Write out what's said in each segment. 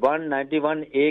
191A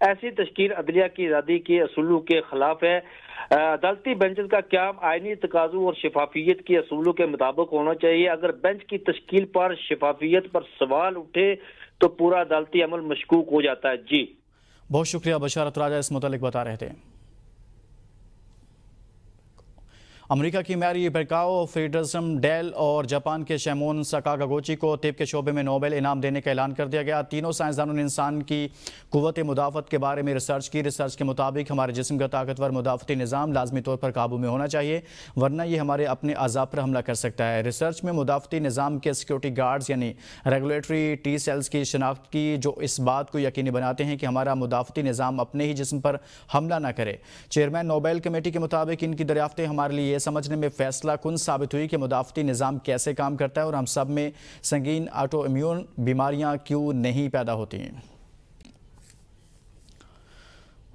ایسی تشکیل عدلیہ کی آزادی کے اصولوں کے خلاف ہے۔ عدالتی بینچز کا قیام آئینی تقاضوں اور شفافیت کے اصولوں کے مطابق ہونا چاہیے۔ اگر بینچ کی تشکیل پر شفافیت پر سوال اٹھے تو پورا عدالتی عمل مشکوک ہو جاتا ہے۔ جی بہت شکریہ بشارت راجہ اس متعلق بتا رہے تھے۔ امریکہ کی میری برکاؤ فریڈرزم ڈیل اور جاپان کے شیمون ساکاگوچی کو طب کے شعبے میں نوبل انعام دینے کا اعلان کر دیا گیا۔ تینوں سائنسدانوں نے انسان کی قوت مدافعت کے بارے میں ریسرچ کی۔ ریسرچ کے مطابق ہمارے جسم کا طاقتور مدافعتی نظام لازمی طور پر قابو میں ہونا چاہیے، ورنہ یہ ہمارے اپنے اعضاء پر حملہ کر سکتا ہے۔ ریسرچ میں مدافعتی نظام کے سیکیورٹی گارڈز یعنی ریگولیٹری ٹی سیلز کی شناخت کی، جو اس بات کو یقینی بناتے ہیں کہ ہمارا مدافعتی نظام اپنے ہی جسم پر حملہ نہ کرے۔ چیئرمین نوبل کمیٹی کے مطابق ان کی دریافتیں ہمارے لیے یہ سمجھنے میں فیصلہ کن ثابت ہوئی کہ مدافعتی نظام کیسے کام کرتا ہے اور ہم سب میں سنگین آٹو امیون بیماریاں کیوں نہیں پیدا ہوتی ہیں۔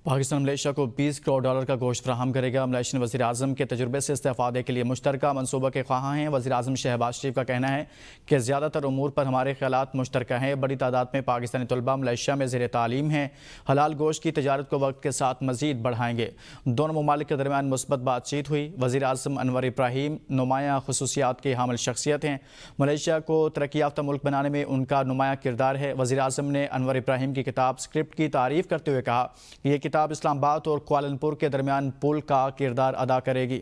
پاکستان ملیشیا کو 20 کروڑ ڈالر کا گوشت فراہم کرے گا۔ ملیشین وزیر اعظم کے تجربے سے استفادے کے لیے مشترکہ منصوبہ کے خواہاں ہیں۔ وزیر اعظم شہباز شریف کا کہنا ہے کہ زیادہ تر امور پر ہمارے خیالات مشترکہ ہیں۔ بڑی تعداد میں پاکستانی طلباء ملیشیا میں زیر تعلیم ہیں۔ حلال گوشت کی تجارت کو وقت کے ساتھ مزید بڑھائیں گے۔ دونوں ممالک کے درمیان مثبت بات چیت ہوئی۔ وزیر اعظم انور ابراہیم نمایاں خصوصیات کے حامل شخصیت ہیں۔ ملیشیا کو ترقی یافتہ ملک بنانے میں ان کا نمایاں کردار ہے۔ وزیر اعظم نے انور ابراہیم کی کتاب اسکرپٹ کی تعریف کرتے ہوئے کہا کہ یہ کتاب اسلام آباد اور کوالالمپور کے درمیان پل کا کردار ادا کرے گی۔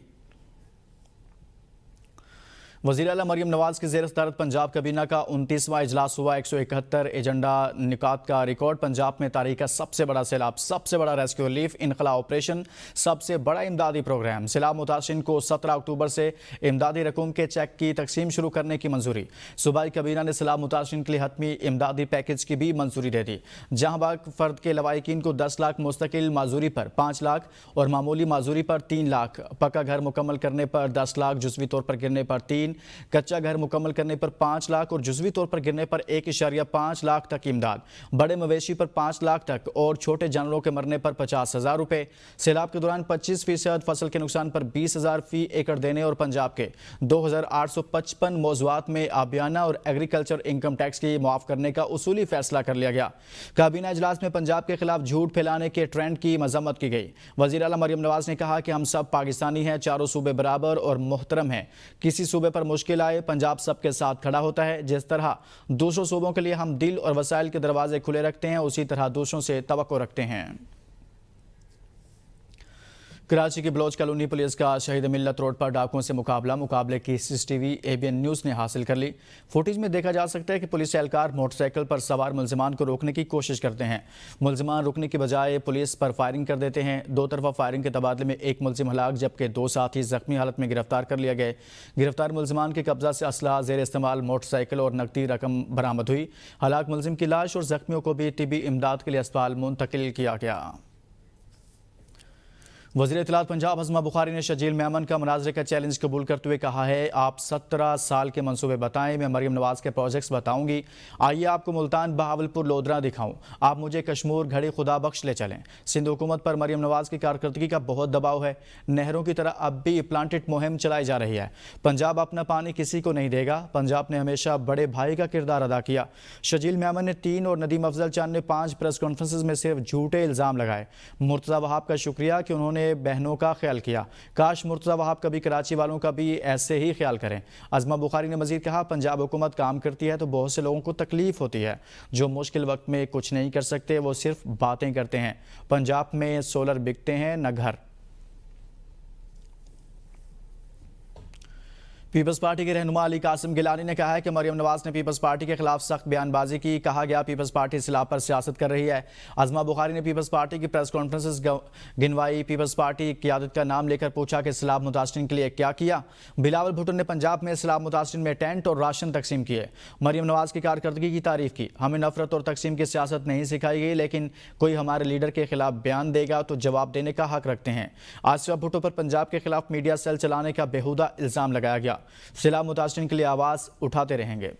وزیر اعلیٰ مریم نواز کی زیر صدارت پنجاب کابینہ کا 29واں اجلاس ہوا۔ 171 ایجنڈا نکات کا ریکارڈ۔ پنجاب میں تاریخ کا سب سے بڑا سیلاب، سب سے بڑا ریسکیو ریلیف انخلا آپریشن، سب سے بڑا امدادی پروگرام۔ سیلاب متاثرین کو 17 اکتوبر سے امدادی رقم کے چیک کی تقسیم شروع کرنے کی منظوری۔ صوبائی کابینہ نے سیلاب متاثرین کے لیے حتمی امدادی پیکج کی بھی منظوری دے دی۔ جہاں باغ فرد کے لوائقین کو 10 لاکھ، مستقل معذوری پر 5 لاکھ اور معمولی معذوری پر 3 لاکھ، پکا گھر مکمل کرنے پر 10 لاکھ، جزوی طور پر گرنے پر 3، کچا گھر مکمل کرنے پر 5 لاکھ اور جزوی طور پر گرنے پر 1.5 لاکھ تک امداد، بڑے مویشی پر 5 لاکھ تک اور چھوٹے جانوروں کے مرنے پر 50,000 روپے۔ سیلاب کے دوران 25% فصل کے نقصان پر 20,000 فی ایکڑ دینے اور پنجاب کے 2,855 موضوعات میں آبیانہ اور ایگریکلچر انکم ٹیکس کی معاف کرنے کا اصولی فیصلہ کر لیا گیا۔ کابینہ اجلاس میں پنجاب کے خلاف جھوٹ پھیلانے کے ٹرینڈ کی مذمت کی گئی۔ وزیر اعلیٰ مریم نواز نے کہا کہ ہم سب پاکستانی ہیں، چاروں صوبے برابر اور محترم ہیں۔ کسی صوبے پر مشکل آئے، پنجاب سب کے ساتھ کھڑا ہوتا ہے۔ جس طرح دوسروں صوبوں کے لیے ہم دل اور وسائل کے دروازے کھلے رکھتے ہیں، اسی طرح دوسروں سے توقع رکھتے ہیں۔ کراچی کی بلوچ کالونی پولیس کا شہید ملت روڈ پر ڈاکوؤں سے مقابلے کی CCTV ABN نیوز نے حاصل کر لی۔ فوٹیج میں دیکھا جا سکتا ہے کہ پولیس اہلکار موٹر سائیکل پر سوار ملزمان کو روکنے کی کوشش کرتے ہیں۔ ملزمان رکنے کی بجائے پولیس پر فائرنگ کر دیتے ہیں۔ دو طرفہ فائرنگ کے تبادلے میں ایک ملزم ہلاک جبکہ 2 ساتھی زخمی حالت میں گرفتار کر لیے گئے۔ گرفتار ملزمان کے قبضہ سے اسلحہ، زیر استعمال موٹر سائیکل اور نقدی رقم برآمد ہوئی۔ ہلاک ملزم کی لاش اور زخمیوں کو بھی طبی امداد کے لیے اسپتال منتقل کیا گیا۔ وزیر اطلاعات پنجاب ہضمہ بخاری نے شجیل میمن کا مناظرے کا چیلنج قبول کرتے ہوئے کہا ہے، آپ 17 سال کے منصوبے بتائیں، میں مریم نواز کے پروجیکٹس بتاؤں گی۔ آئیے آپ کو ملتان، بہاولپور، لودھرا دکھاؤں، آپ مجھے کشمور، گھڑی، خدا بخش لے چلیں۔ سندھ حکومت پر مریم نواز کی کارکردگی کا بہت دباؤ ہے۔ نہروں کی طرح اب بھی پلانٹڈ مہم چلائی جا رہی ہے۔ پنجاب اپنا پانی کسی کو نہیں دے گا۔ پنجاب نے ہمیشہ بڑے بھائی کا کردار ادا کیا۔ شجیل میمن نے 3 اور ندیم افضل چاند نے 5 پریس کانفرنسز میں صرف جھوٹے الزام لگائے۔ مرتضیٰ وہاب کا شکریہ کہ انہوں نے بہنوں کا خیال کیا۔ کاش مرتضیٰ وہاب کبھی کراچی والوں کا بھی ایسے ہی خیال کریں۔ ہضمہ بخاری نے مزید کہا، پنجاب حکومت کام کرتی ہے تو بہت سے لوگوں کو تکلیف ہوتی ہے، جو مشکل وقت میں کچھ نہیں کر سکتے، وہ صرف باتیں کرتے ہیں۔ پنجاب میں سولر بکتے ہیں نہ گھر۔ پیپلز پارٹی کے رہنما علی قاسم گیلانی نے کہا ہے کہ مریم نواز نے پیپلز پارٹی کے خلاف سخت بیان بازی کی۔ کہا گیا پیپلز پارٹی اصلاح پر سیاست کر رہی ہے۔ ہضمہ بخاری نے پیپلز پارٹی کی پریس کانفرنسز گنوائی۔ پیپلز پارٹی قیادت کا نام لے کر پوچھا کہ سیلاب متاثرین کے لیے کیا کیا۔ بلاول بھٹو نے پنجاب میں سیلاب متاثرین میں ٹینٹ اور راشن تقسیم کیے۔ مریم نواز کی کارکردگی کی تعریف کی۔ ہمیں نفرت اور تقسیم کی سیاست نہیں سکھائی گئی، لیکن کوئی ہمارے لیڈر کے خلاف بیان دے گا تو جواب دینے کا حق رکھتے ہیں۔ آصفہ بھٹو پر پنجاب کے خلاف میڈیا سیل چلانے کا بیہودہ الزام لگایا گیا۔ سیلاب متاثرین کے لیے آواز اٹھاتے رہیں گے۔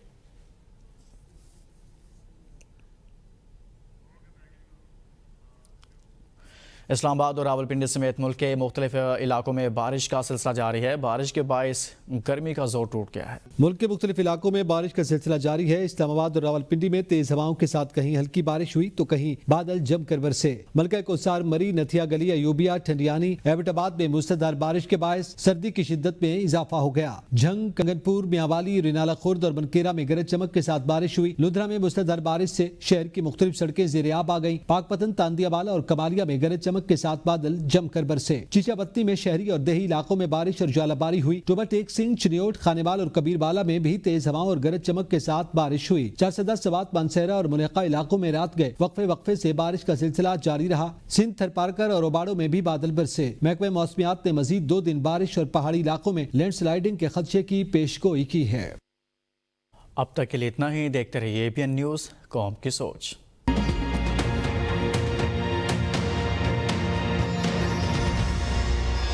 اسلام آباد اور راولپنڈی سمیت ملک کے مختلف علاقوں میں بارش کا سلسلہ جاری ہے. بارش کے باعث گرمی کا زور ٹوٹ گیا ہے. ملک کے مختلف علاقوں میں بارش کا سلسلہ جاری ہے. اسلام آباد اور راولپنڈی میں تیز ہواؤں کے ساتھ کہیں ہلکی بارش ہوئی تو کہیں بادل جم کر برسے. ملکہ کوثر، مری، نتھیا گلی، ایوبیا، ٹھنڈیانی، ایبٹ آباد میں موسلادھار بارش کے باعث سردی کی شدت میں اضافہ ہو گیا. جھنگ، کنگن پور، میاوالی، رینالہ خورد اور بنکیرہ میں گرج چمک کے ساتھ بارش ہوئی. لدھرا میں موسلادھار بارش سے شہر کی مختلف سڑکیں زیر آب آ گئیں. پاک پتن، تاندیا بالا اور کمالیہ میں گرج چمک کے ساتھ بادل جم کر برسے. چیچا پتی میں شہری اور دیہی علاقوں میں بارش اور ژالہ باری ہوئی. ٹوبہ ٹیک سنگھ، چنیوٹ، خانے بال اور کبیر بالا میں بھی تیز ہواؤں اور گرج چمک کے ساتھ بارش ہوئی. 410 سوات، مانسہرہ اور ملحقہ علاقوں میں رات گئے وقفے سے بارش کا سلسلہ جاری رہا. سندھ، تھرپارکر اور اوباڑوں میں بھی بادل برسے. محکمہ موسمیات نے مزید 2 دن بارش اور پہاڑی علاقوں میں لینڈ سلائیڈنگ کے خدشے کی پیشگوئی کی ہے. اب تک کے لیے اتنا ہی. دیکھتے رہیے APN نیوز، قوم کی سوچ.